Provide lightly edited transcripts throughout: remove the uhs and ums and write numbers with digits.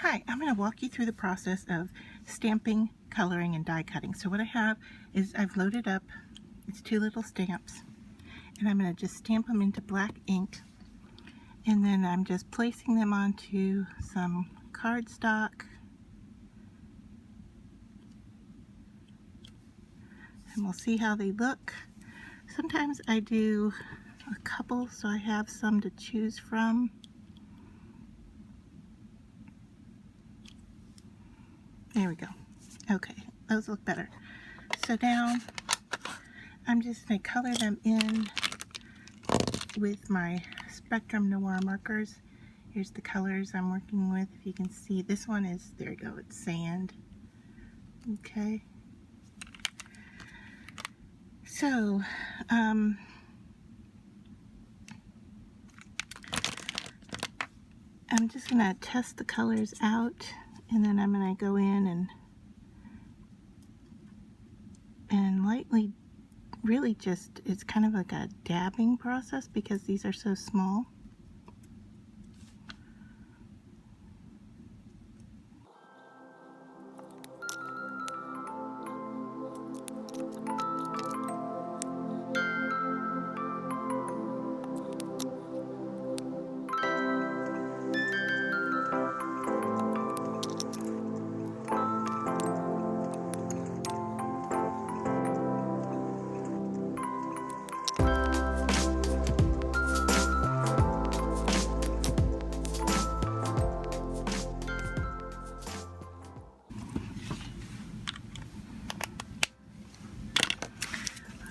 Hi, I'm going to walk you through the process of stamping, coloring, and die cutting. So what I have is I've loaded up, it's 2 little stamps, and I'm going to just stamp them into black ink, and then I'm just placing them onto some cardstock, and we'll see how they look. Sometimes I do a couple so I have some to choose from. There we go. Okay, those look better. So now I'm just going to color them in with my Spectrum Noir markers. Here's the colors I'm working with. If you can see, this one is, there you go, it's sand. Okay. So, I'm just going to test the colors out, and then I'm going to go in and lightly, really just, it's kind of like a dabbing process because these are so small.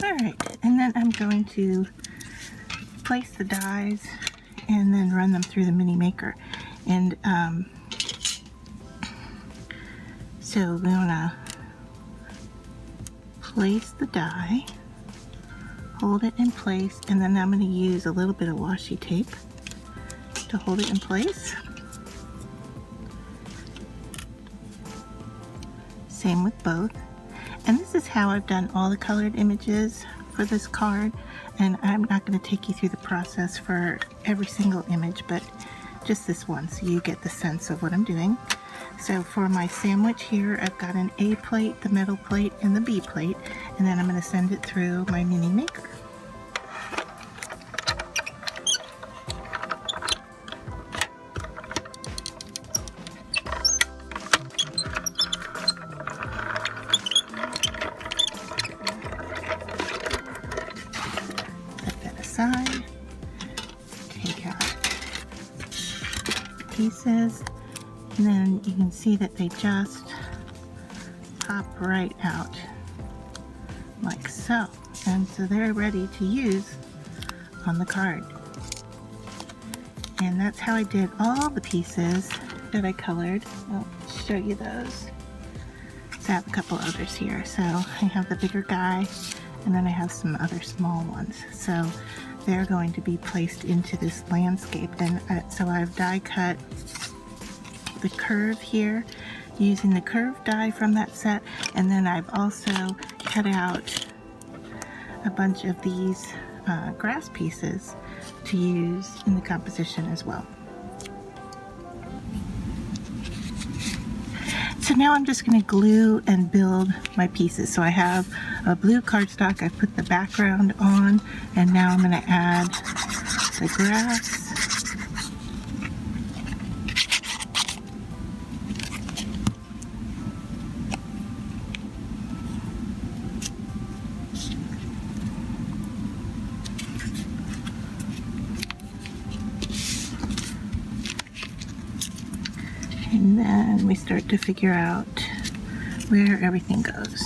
Alright, and then I'm going to place the dies and then run them through the mini maker. And so we want to place the die, hold it in place, and then I'm going to use a little bit of washi tape to hold it in place. Same with both. And this is how I've done all the colored images for this card, and I'm not going to take you through the process for every single image, but just this one so you get the sense of what I'm doing. So for my sandwich here, I've got an A plate, the metal plate, and the B plate, and then I'm going to send it through my mini maker. Side, take out pieces, and then you can see that they just pop right out like so, and so they're ready to use on the card. And that's how I did all the pieces that I colored. I'll show you those. So I have a couple others here. So I have the bigger guy, and then I have some other small ones. So they're going to be placed into this landscape. And so I've die cut the curve here using the curved die from that set, and then I've also cut out a bunch of these grass pieces to use in the composition as well. So now I'm just going to glue and build my pieces. So I have a blue cardstock, I put the background on, and now I'm going to add the grass. And then we start to figure out where everything goes.